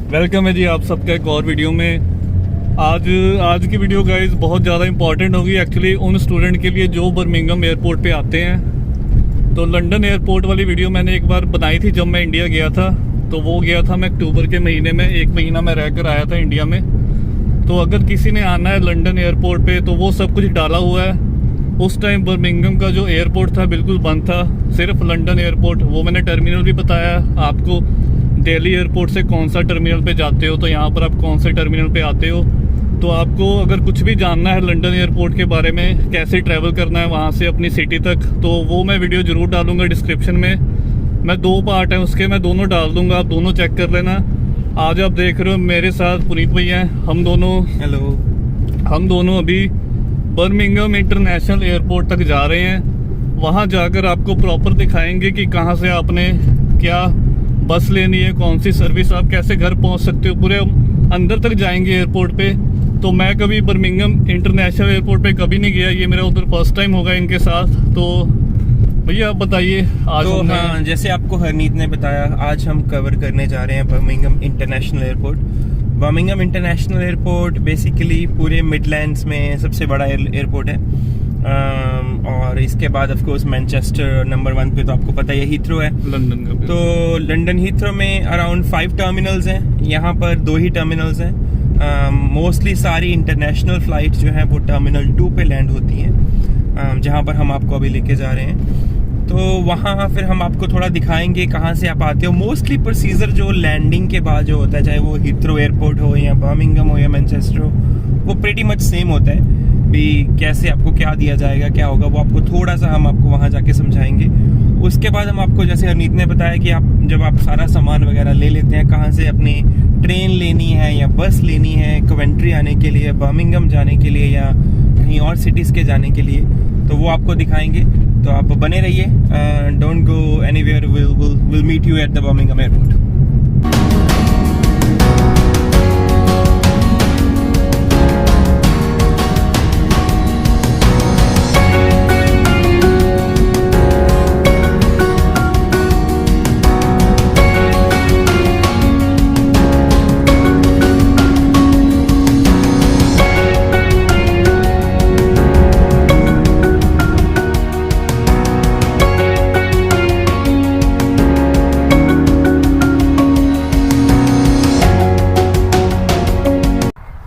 Welcome है जी आप सबका एक और वीडियो में। आज की वीडियो गाइस बहुत ज़्यादा इंपॉर्टेंट होगी एक्चुअली उन स्टूडेंट के लिए जो बर्मिंघम एयरपोर्ट पे आते हैं। तो लंदन एयरपोर्ट वाली वीडियो मैंने एक बार बनाई थी जब मैं इंडिया गया था। तो वो गया था मैं अक्टूबर के महीने में, 1 महीना मैं रह कर आया था इंडिया में। तो अगर किसी ने आना है लंदन एयरपोर्ट पे तो वो सब कुछ डाला हुआ है। उस टाइम बर्मिंघम का जो एयरपोर्ट था बिल्कुल बंद था, सिर्फ लंदन एयरपोर्ट। वो मैंने टर्मिनल भी बताया आपको, दिल्ली एयरपोर्ट से कौन सा टर्मिनल पे जाते हो, तो यहाँ पर आप कौन से टर्मिनल पे आते हो। तो आपको अगर कुछ भी जानना है लंदन एयरपोर्ट के बारे में, कैसे ट्रैवल करना है वहाँ से अपनी सिटी तक, तो वो मैं वीडियो ज़रूर डालूंगा डिस्क्रिप्शन में। मैं 2 पार्ट हैं उसके, मैं दोनों डाल दूंगा, आप दोनों चेक कर लेना। आज आप देख रहे हो मेरे साथ पुनीत भैया हैं, हम दोनों अभी बर्मिंघम इंटरनेशनल एयरपोर्ट तक जा रहे हैं। वहाँ जाकर आपको प्रॉपर दिखाएंगे कि कहाँ से आपने क्या बस लेनी है, कौन सी सर्विस, आप कैसे घर पहुँच सकते हो, पूरे अंदर तक जाएंगे एयरपोर्ट पे। तो मैं कभी बर्मिंघम इंटरनेशनल एयरपोर्ट पे कभी नहीं गया, ये मेरा उधर फर्स्ट टाइम होगा इनके साथ। तो भैया आप बताइए आज। तो हाँ, जैसे आपको हरनीत ने बताया, आज हम कवर करने जा रहे हैं Birmingham international airport. Birmingham international airport basically पूरे मिडलैंड्स में सबसे बड़ा एयरपोर्ट है। और इसके बाद ऑफ कोर्स मैनचेस्टर नंबर 1 पे तो आपको पता है हीथ्रो है लंदन का। तो लंदन हीथ्रो में अराउंड 5 टर्मिनल्स हैं, यहाँ पर 2 ही टर्मिनल्स हैं। मोस्टली सारी इंटरनेशनल फ्लाइट जो है वो टर्मिनल 2 पे लैंड होती हैं, जहाँ पर हम आपको अभी लेके जा रहे हैं। तो वहाँ फिर हम आपको थोड़ा दिखाएंगे कहाँ से आप आते हो। मोस्टली प्रोसीजर जो लैंडिंग के बाद जो होता है, चाहे वो हीथ्रो एयरपोर्ट हो या बर्मिंघम हो या मैनचेस्टर हो, वो प्रीटी मच सेम होता है। भी कैसे आपको क्या दिया जाएगा, क्या होगा, वो आपको थोड़ा सा हम आपको वहाँ जाके समझाएंगे। उसके बाद हम आपको, जैसे हरनीत ने बताया कि जब आप सारा सामान वगैरह ले लेते हैं, कहाँ से अपनी ट्रेन लेनी है या बस लेनी है कवेंट्री आने के लिए, बर्मिंघम जाने के लिए या कहीं और सिटीज़ के जाने के लिए, तो वो आपको दिखाएंगे। तो आप बने रहिए, don't go anywhere, will meet you at the Birmingham airport.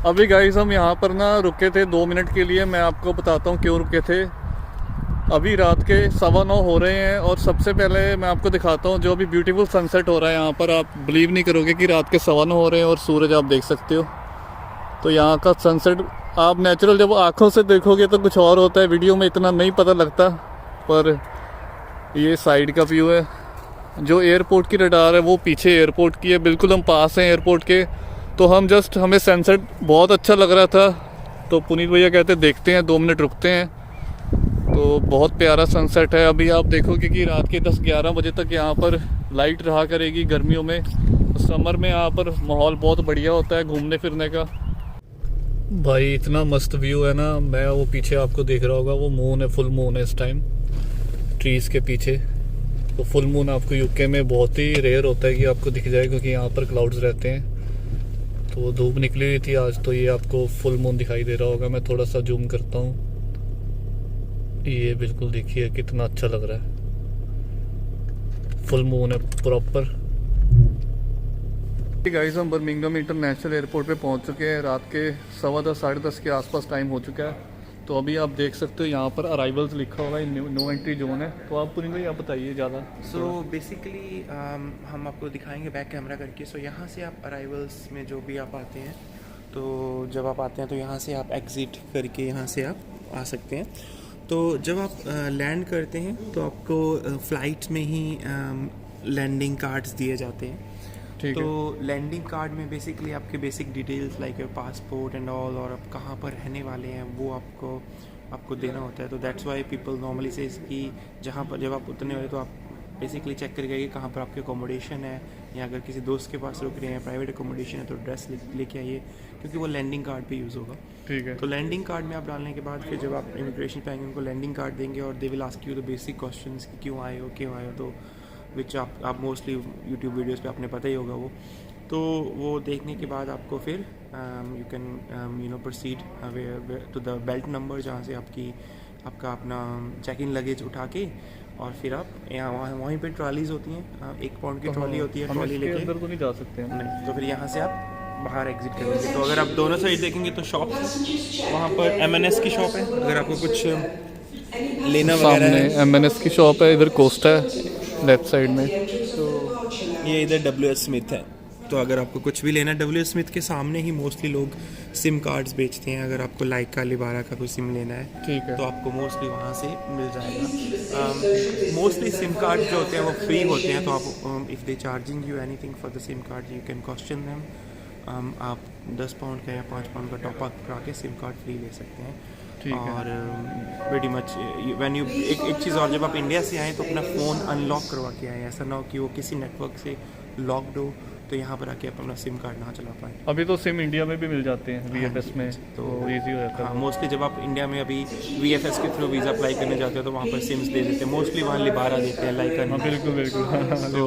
अभी गाइस हम यहाँ पर ना रुके थे 2 मिनट के लिए। मैं आपको बताता हूँ क्यों रुके थे। अभी रात के 9:15 हो रहे हैं और सबसे पहले मैं आपको दिखाता हूँ जो अभी ब्यूटीफुल सनसेट हो रहा है यहाँ पर। आप बिलीव नहीं करोगे कि रात के 9:15 हो रहे हैं और सूरज आप देख सकते हो। तो यहाँ का सनसेट आप नेचुरल जब आँखों से देखोगे तो कुछ और होता है, वीडियो में इतना नहीं पता लगता। पर ये साइड का व्यू है। जो एयरपोर्ट की रडार है वो पीछे एयरपोर्ट की है, बिल्कुल हम पास हैं एयरपोर्ट के। तो हमें सनसेट बहुत अच्छा लग रहा था। तो पुनीत भैया कहते देखते हैं 2 मिनट रुकते हैं। तो बहुत प्यारा सनसेट है। अभी आप देखोगे कि रात के 10-11 बजे तक यहाँ पर लाइट रहा करेगी गर्मियों में। तो समर में यहाँ पर माहौल बहुत बढ़िया होता है घूमने फिरने का। भाई इतना मस्त व्यू है ना। मैं वो पीछे आपको देख रहा होगा, वो मून है, फुल मून है इस टाइम ट्रीज़ के पीछे। तो फुल मून आपको यूके में बहुत ही रेयर होता है कि आपको दिख जाए, क्योंकि यहाँ पर क्लाउड्स रहते हैं। तो धूप निकली हुई थी आज, तो ये आपको फुल मून दिखाई दे रहा होगा। मैं थोड़ा सा जूम करता हूँ, ये बिल्कुल देखिए कितना अच्छा लग रहा है, फुल मून है प्रॉपर। गाइस हम बर्मिंघम इंटरनेशनल एयरपोर्ट पे पहुंच चुके हैं। रात के 10:15 साढ़े 10 के आसपास टाइम हो चुका है। तो अभी आप देख सकते हो यहाँ पर अराइवल्स लिखा हुआ है, नो एंट्री जोन है। तो आप पुनीत भाई आप बताइए ज़्यादा। सो बेसिकली हम आपको दिखाएंगे बैक कैमरा करके। सो यहाँ से आप अराइवल्स में जो भी आप आते हैं, तो जब आप आते हैं तो यहाँ से आप एग्ज़िट करके यहाँ से आप आ सकते हैं। तो जब आप लैंड करते हैं तो आपको फ़्लाइट में ही लैंडिंग कार्ड्स दिए जाते हैं। तो लैंडिंग कार्ड में बेसिकली आपके basic details like your passport and all, और आप कहाँ पर रहने वाले हैं वो आपको देना होता है। तो that's why people normally says कि जहाँ पर जब आप उतरने वाले तो आप बेसिकली चेक करके आइए कहाँ पर आपके अकोमोडेशन है, या अगर किसी दोस्त के पास रुक रहे हैं प्राइवेट अकोमोडेशन है तो ड्रेस लेके आइए, क्योंकि वो लैंडिंग कार्ड पे यूज़ होगा। ठीक है। तो लैंडिंग कार्ड में आप डालने के बाद फिर जब आप इमिग्रेशन पे आएंगे उनको लैंडिंग कार्ड देंगे और they will ask you the basic questions कि क्यों आए हो। तो विच आप मोस्टली यूट्यूब वीडियोस पे आपने पता ही होगा वो। तो वो देखने के बाद आपको फिर you can proceed to the belt number, जहाँ से आपका अपना चेक इन लगेज उठा के और फिर आप यहाँ वहीं पे ट्रॉलीज होती हैं, 1 पाउंड की ट्रॉली होती है, हम ट्रॉली इसके लेके अंदर तो नहीं जा सकते हम। नहीं, तो फिर यहाँ से आप बाहर एग्जिट करेंगे। तो अगर आप दोनों साइड देखेंगे तो शॉप है, वहाँ पर M&S की शॉप है, अगर आपको कुछ लेना वगैरह सामने है। M&S की शॉप है, इधर कोस्टा है लेफ्ट साइड में। तो ये इधर WH स्मिथ है, तो अगर आपको कुछ भी लेना है WH स्मिथ के सामने ही मोस्टली लोग सिम कार्ड्स बेचते हैं। अगर आपको लाइका लिबारा का कोई सिम लेना है ठीक है। तो आपको मोस्टली वहाँ से मिल जाएगा। मोस्टली सिम कार्ड जो होते हैं वो फ्री होते हैं, तो आप if they charging you anything for the SIM card you can question them. आप 10 पाउंड का या 5 पाउंड का टॉप अप करा के सिम कार्ड फ्री ले सकते हैं। ठीक है। और वेरी मच व्हेन यू एक चीज़ और, जब आप इंडिया से आएँ तो अपना फ़ोन अनलॉक करवा के आएँ, ऐसा ना हो कि वो किसी नेटवर्क से लॉक्ड हो तो यहाँ पर आके आप अपना सिम कार्ड ना चला पाएँ। अभी तो सिम इंडिया में भी मिल जाते हैं VFS में, तो इजी हो जाता हाँ, है। मोस्टली जब आप इंडिया में अभी VFS के थ्रू वीज़ा अप्लाई करने जाते हो तो वहाँ पर सिम्स दे देते हैं, मोस्टली वहाँ लिबारा देते हैं, लाइका हाँ बिल्कुल बिल्कुल। तो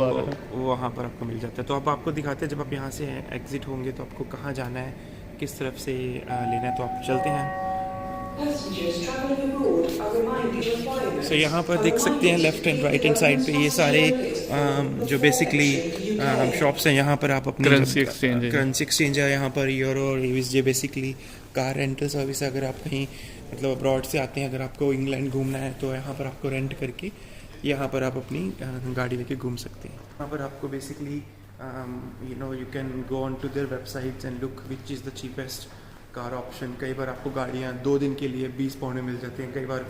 वहाँ पर आपको मिल जाता है। तो अब आपको दिखाते हैं जब आप यहाँ से एग्जिट होंगे तो आपको कहाँ जाना है, किस तरफ से लेना है, तो आप चलते हैं। तो यहाँ पर देख सकते हैं left and right hand side पे ये सारे जो बेसिकली शॉप्स हैं, यहाँ पर आप अपनी करेंसी एक्सचेंज है, यहाँ पर यूरो और ये बेसिकली कार रेंटल सर्विस। अगर आप कहीं मतलब अब्रॉड से आते हैं, अगर आपको इंग्लैंड घूमना है तो यहाँ पर आपको रेंट करके यहाँ पर आप अपनी गाड़ी लेके घूम सकते हैं। यहाँ पर आपको basically you can go on to their websites and look which is the cheapest car option. कई बार आपको गाड़ियाँ 2 दिन के लिए 20 पाउंड में मिल जाते हैं, कई बार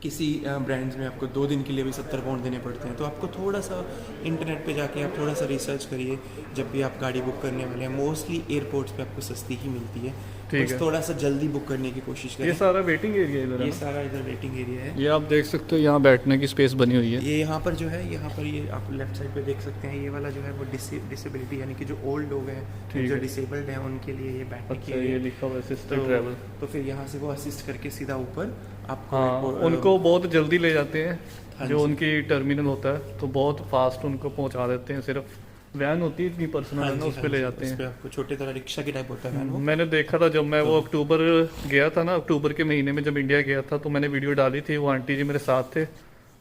किसी ब्रांड्स में आपको 2 दिन के लिए भी 70 पाउंड देने पड़ते हैं। तो आपको थोड़ा सा इंटरनेट पे जाके आप थोड़ा सा रिसर्च करिए जब भी आप गाड़ी बुक करने वाले हैं। मोस्टली एयरपोर्ट्स पे आपको सस्ती ही मिलती है, ठीक है। थोड़ा सा जल्दी बुक करने की कोशिश करें। ये सारा वेटिंग एरिया इधर है ये ना? सारा इधर वेटिंग एरिया है। ये आप देख सकते हो, यहाँ बैठने की स्पेस बनी हुई है। ये यहाँ पर जो है, यहाँ पर ये आप लेफ्ट साइड पे देख सकते हैं, ये वाला जो है वो डिसेबिलिटी यानी कि जो ओल्ड लोग हैं, जो डिसेबल्ड हैं, उनके लिए ये बैठने के लिए ये लिखा हुआ असिस्टेड ट्रैवल। तो फिर यहाँ से वो असिस्ट करके सीधा ऊपर आपको हाँ, उनको बहुत जल्दी ले जाते हैं, जो उनकी टर्मिनल होता है तो बहुत फास्ट उनको पहुंचा देते हैं। सिर्फ वैन होती है इतनी पर्सनल है ना, उस पर ले जाते हैं। आपको छोटे तरह रिक्शा की टाइप होता है वैन वो। मैंने देखा था जब मैं वो अक्टूबर गया था ना, अक्टूबर के महीने में जब इंडिया गया था, तो मैंने वीडियो डाली थी, वो आंटी जी मेरे साथ थे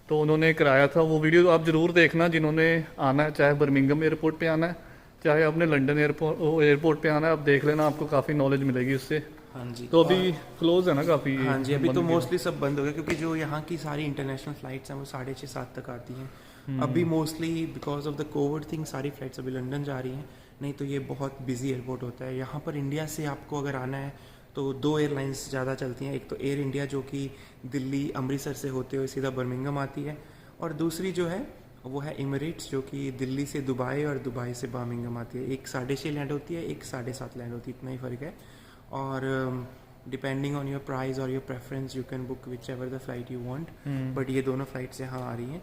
तो उन्होंने कराया था। वो वीडियो आप ज़रूर देखना जिन्होंने आना है, चाहे बर्मिंघम एयरपोर्ट पे आना है, चाहे अपने लंदन एयरपोर्ट पे आना है, आप देख लेना, आपको काफ़ी नॉलेज मिलेगी उससे। हाँ जी। तो अभी क्लोज है ना काफ़ी? हाँ जी, अभी तो मोस्टली सब बंद हो गया क्योंकि जो यहाँ की सारी इंटरनेशनल फ्लाइट्स हैं वो 6:30-7 तक आती हैं। अभी mostly because of the Covid thing सारी फ्लाइट्स अभी लंदन जा रही हैं, नहीं तो ये बहुत बिजी एयरपोर्ट होता है। यहाँ पर इंडिया से आपको अगर आना है तो 2 एयरलाइंस ज़्यादा चलती हैं। एक तो एयर इंडिया जो कि दिल्ली अमृतसर से होते हुए सीधा बर्मिंघम आती है, और दूसरी जो है वो है एमिरेट्स जो कि दिल्ली से दुबई और दुबई से बर्मिंघम आती है। एक 6:30 लैंड होती है, एक 7:30 लैंड होती है, इतना ही फ़र्क है। और डिपेंडिंग ऑन योर प्राइस और your preference you can book which ever the flight you want. But ये दोनों फ्लाइट्स यहाँ आ रही हैं।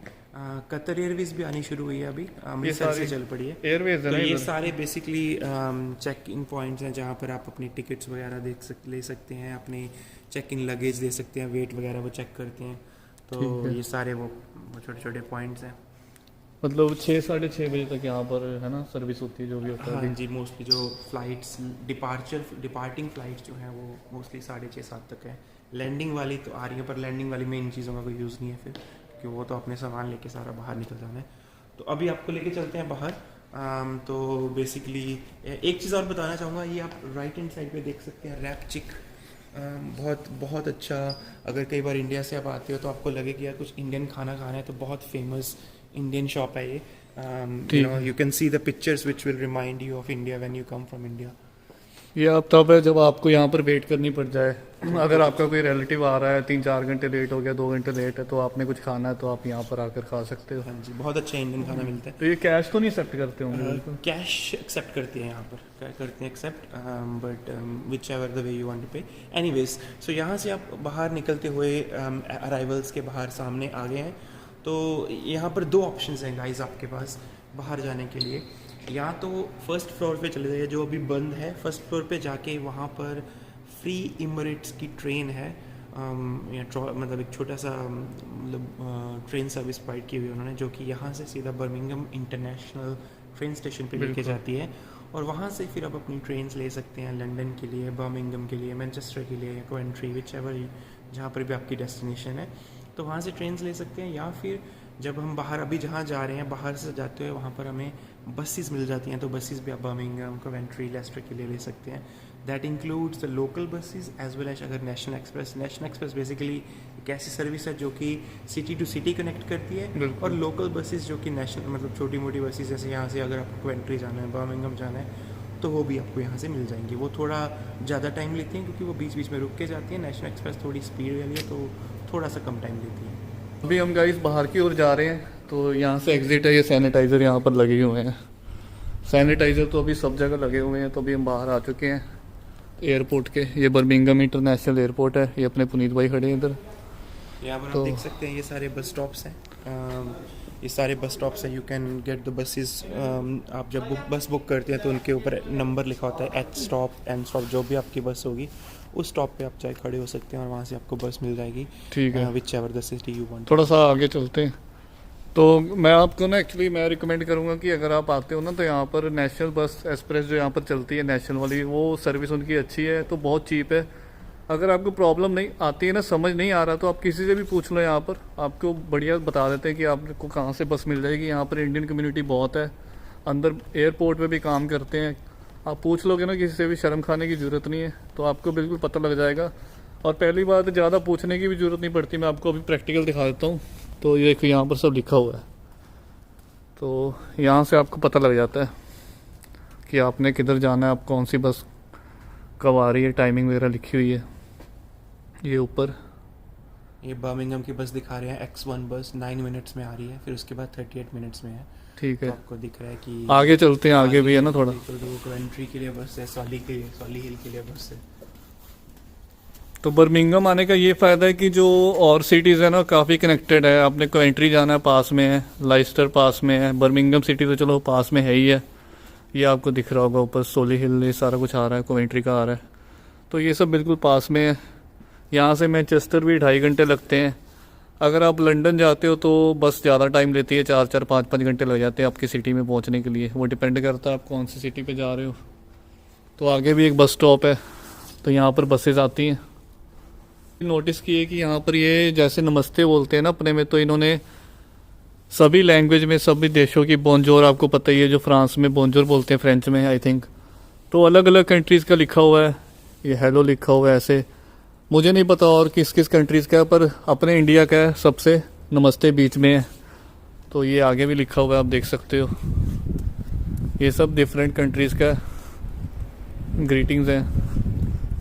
कतर एयरवेज भी आनी शुरू हुई है, अभी अमृतसर से चल पड़ी है एयरवेज है तो ना ये इधर? सारे बेसिकली चेक इन पॉइंट्स हैं जहाँ पर आप अपनी टिकट्स वगैरह ले सकते हैं, अपने चेक इन लगेज दे सकते हैं, वेट वगैरह वो चेक करते हैं। तो ये सारे वो छोटे छोटे पॉइंट्स हैं। मतलब 6-6:30 बजे तक यहाँ पर है ना सर्विस होती है, जो भी होता है। हाँ जी, मोस्टली जो फ्लाइट्स डिपार्टिंग फ़्लाइट्स जो हैं वो मोस्टली 6:30-7 तक है। लैंडिंग वाली तो आ रही है, पर लैंडिंग वाली में इन चीज़ों का कोई यूज़ नहीं है फिर, क्योंकि वो तो अपने सामान लेके सारा बाहर निकल जाना है। तो अभी आपको लेके चलते हैं बाहर। तो बेसिकली एक चीज़ और बताना चाहूँगा, ये आप राइट हैंड साइड पे देख सकते हैं रैपचिक। बहुत बहुत अच्छा, अगर कई बार इंडिया से आप आते हो तो आपको लगे कि यार कुछ इंडियन खाना खाना है, तो बहुत फेमस इंडियन शॉप है ये। You can see the pictures which will remind you of India when you come from India. ये अब तब है जब आपको यहाँ पर वेट करनी पड़ जाए। अगर आपका कोई रिलेटिव आ रहा है, 3-4 घंटे लेट हो गया, 2 घंटे लेट है, तो आपने कुछ खाना है तो आप यहाँ पर आकर खा सकते हो। हाँ जी, बहुत अच्छा इंडियन खाना मिलता है। तो ये कैश तो नहीं एक्सेप्ट करते होंगे? कैश एक्सेप्ट करते हैं यहाँ पर, क्या करते हैं except, but whichever the way you want to pay. Anyways, so यहाँ से आप बाहर निकलते हुए अराइवल्स के बाहर सामने आ गए हैं। तो यहाँ पर 2 ऑप्शंस हैं गाइस आपके पास बाहर जाने के लिए। या तो फर्स्ट फ्लोर पे चले जाइए जो अभी बंद है, फर्स्ट फ्लोर पे जाके वहाँ पर फ्री एमिरेट्स की ट्रेन है, मतलब एक छोटा सा मतलब ट्रेन सर्विस प्रोवाइड की हुई उन्होंने, जो कि यहाँ से सीधा बर्मिंघम इंटरनेशनल ट्रेन स्टेशन पे लेके जाती है, और वहाँ से फिर आप अपनी ट्रेन्स ले सकते हैं लंदन के लिए, बर्मिंघम के लिए, मैनचेस्टर के लिए, कोवेंट्री, विच एवर जहाँ पर भी आपकी डेस्टिनेशन है, तो वहाँ से ट्रेन्स ले सकते हैं। या फिर जब हम बाहर अभी जहाँ जा रहे हैं बाहर से जाते हुए वहाँ पर हमें बसेस मिल जाती हैं, तो बसेस भी आप बर्मिंघम, कोवेंट्री, लेस्टर के लिए ले सकते हैं। That includes the local buses as well as अगर नेशनल एक्सप्रेस बेसिकली एक ऐसी सर्विस है जो कि सिटी टू सिटी कनेक्ट करती है, और लोकल बसेस जो कि नेशनल मतलब छोटी मोटी बसेस जैसे यहाँ से अगर आपको कोवेंट्री जाना है, बर्मिंघम जाना है, तो वो भी आपको यहाँ से मिल जाएंगी। वो थोड़ा ज़्यादा टाइम लेती हैं क्योंकि वो बीच बीच में रुक के जाती है। नेशनल एक्सप्रेस थोड़ी स्पीड वाली है तो थोड़ा सा कम टाइम लेती है। अभी हम गाइस बाहर की ओर जा रहे हैं, तो यहाँ से एग्जिट है, ये सैनिटाइज़र यहाँ पर लगे हुए हैं। सैनिटाइज़र तो अभी सब जगह लगे हुए हैं। तो अभी हम बाहर आ चुके हैं एयरपोर्ट के। ये बर्मिंघम इंटरनेशनल एयरपोर्ट है। ये अपने पुनीत भाई खड़े हैं इधर। यहाँ पर आप देख सकते हैं ये सारे बस स्टॉप्स हैं। ये सारे बस स्टॉप्स हैं। You can get the buses. आप जब बस बुक करते हैं तो उनके ऊपर नंबर लिखा होता है, एच स्टॉप, एन स्टॉप, जो भी आपकी बस होगी उस स्टॉप पे आप चाहे खड़े हो सकते हैं और वहाँ से आपको बस मिल जाएगी। ठीक है, which ever the city you want. थोड़ा सा आगे चलते हैं। तो मैं आपको ना एक्चुअली मैं रिकमेंड करूँगा कि अगर आप आते हो ना तो यहाँ पर नेशनल बस एक्सप्रेस जो यहाँ पर चलती है नेशनल वाली, वो सर्विस उनकी अच्छी है, तो बहुत चीप है। अगर आपको प्रॉब्लम नहीं आती है ना, समझ नहीं आ रहा, तो आप किसी से भी पूछ लो, यहाँ पर आपको बढ़िया बता देते हैं कि आपको कहाँ से बस मिल जाएगी। यहाँ पर इंडियन कम्युनिटी बहुत है, अंदर एयरपोर्ट पे भी काम करते हैं। आप पूछ लोगे ना, किसी से भी शर्म खाने की ज़रूरत नहीं है, तो आपको बिल्कुल पता लग जाएगा। और पहली बात, ज़्यादा पूछने की भी ज़रूरत नहीं पड़ती। मैं आपको अभी प्रैक्टिकल दिखा देता हूँ। तो ये देखो यहाँ पर सब लिखा हुआ है, तो यहाँ से आपको पता लग जाता है कि आपने किधर जाना है, आप कौन सी बस कब आ रही है, टाइमिंग वगैरह लिखी हुई है। ये ऊपर ये बर्मिंघम की बस दिखा रहे हैं, X1 बस 9 मिनट्स में आ रही है, फिर उसके बाद 38 मिनट्स में है। ठीक तो है, आपको दिख रहा है कि आगे चलते हैं, आगे भी है ना थोड़ा। तो कोवेंट्री के लिए बस है, सॉली हिल के लिए बस है। तो बर्मिंघम आने का ये फ़ायदा है कि जो और सिटीज़ है ना काफ़ी कनेक्टेड है। आपने कोवेंट्री जाना है, पास में है, लाइस्टर पास में है, बर्मिंघम सिटी तो चलो पास में है ही है। ये आपको दिख रहा होगा ऊपर सोली हिल, ये सारा कुछ आ रहा है, कोवेंट्री का आ रहा है, तो ये सब बिल्कुल पास में है। यहाँ से मैनचेस्टर भी 2.5 घंटे लगते हैं। अगर आप लंदन जाते हो तो बस ज़्यादा टाइम लेती है, 4-4, 5-5 घंटे लग जाते हैं आपकी सिटी में पहुँचने के लिए। वो डिपेंड करता है आप कौन सी सिटी पे जा रहे हो। तो आगे भी एक बस स्टॉप है, तो यहाँ पर बसेस आती हैं। नोटिस किए कि यहाँ पर ये जैसे नमस्ते बोलते हैं ना अपने में, तो इन्होंने सभी लैंग्वेज में, सभी देशों की बोंजोर, आपको पता ही है, जो फ्रांस में बोंजोर बोलते हैं फ्रेंच में आई थिंक, तो अलग अलग कंट्रीज़ का लिखा हुआ है। ये हेलो लिखा हुआ है ऐसे, मुझे नहीं पता और किस किस कंट्रीज़ का है, पर अपने इंडिया का है, सबसे नमस्ते बीच में है। तो ये आगे भी लिखा हुआ है, आप देख सकते हो। ये सब डिफरेंट कंट्रीज़ का ग्रीटिंग्स हैं,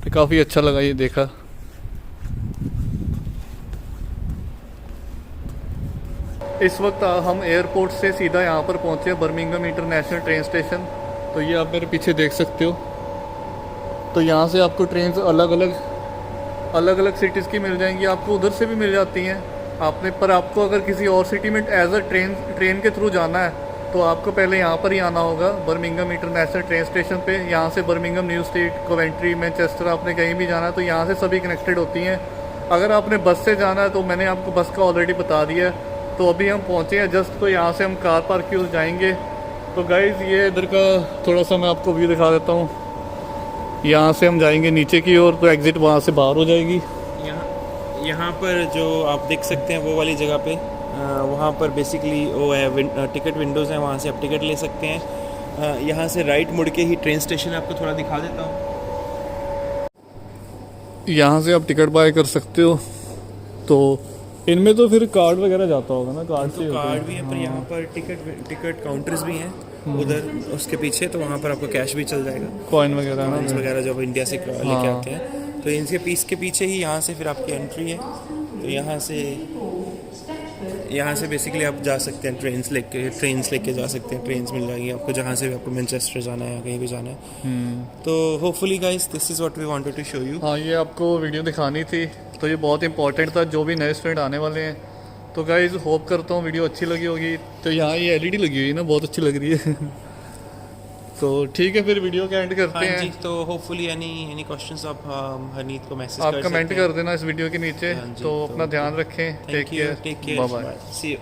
तो काफ़ी अच्छा लगा ये देखा। इस वक्त हम एयरपोर्ट से सीधा यहाँ पर पहुँचे हैं, बर्मिंघम इंटरनेशनल ट्रेन स्टेशन। तो ये आप मेरे पीछे देख सकते हो। तो यहाँ से आपको ट्रेन अलग अलग सिटीज़ की मिल जाएंगी, आपको उधर से भी मिल जाती हैं आपने। पर आपको अगर किसी और सिटी में एज अ ट्रेन के थ्रू जाना है तो आपको पहले यहाँ पर ही आना होगा, बर्मिंघम इंटरनेशनल ट्रेन स्टेशन पे। यहाँ से Birmingham, new state, Coventry, Manchester, आपने कहीं भी जाना है तो यहाँ से सभी कनेक्टेड होती हैं। अगर आपने बस से जाना है तो मैंने आपको बस का ऑलरेडी बता दिया है। तो अभी हम पहुँचे हैं जस्ट, तो यहाँ से हम कार पार्क की ओर जाएंगे। तो गाइज़ ये इधर का थोड़ा सा मैं आपको व्यू दिखा देता हूँ। यहाँ से हम जाएंगे नीचे की ओर, तो एग्ज़िट वहाँ से बाहर हो जाएगी। यहाँ पर जो आप देख सकते हैं वो वाली जगह पे, वहाँ पर बेसिकली वो है टिकट विंडोज़ हैं, वहाँ से आप टिकट ले सकते हैं। यहाँ से राइट मुड़ के ही ट्रेन स्टेशन आपको थोड़ा दिखा देता हूँ। यहाँ से आप टिकट बाय कर सकते हो। तो इनमें तो फिर कार्ड वगैरह जाता होगा ना, कार्ड से कार्ड भी है, पर यहाँ पर टिकट काउंटर्स भी हैं उधर उसके पीछे, तो वहाँ पर आपको कैश भी चल जाएगा, कॉइन वगैरह जब इंडिया से लेके आते हैं। तो इनके पीछे ही यहाँ से फिर आपकी एंट्री है। तो यहाँ से बेसिकली आप जा सकते हैं, ट्रेन्स लेके जा सकते हैं। ट्रेन्स मिल जाएंगी आपको जहाँ से भी आपको मैनचेस्टर जाना है या कहीं भी जाना है। तो hopefully guys this is what we wanted to show you. हाँ, ये आपको वीडियो दिखानी थी, तो ये बहुत इंपॉर्टेंट था जो भी नए स्टूडेंट आने वाले हैं। तो गाइस होप करता हूँ वीडियो अच्छी लगी होगी। तो यहाँ ये LED लगी हुई है ना, बहुत अच्छी लग रही है। तो ठीक है, फिर वीडियो का एंड करते हैं। जी, तो होपफुली एनी क्वेश्चंस आप हरनीत को मैसेज आप कमेंट कर देना इस वीडियो के नीचे। तो अपना ध्यान रखें। Take care, bye bye, see you.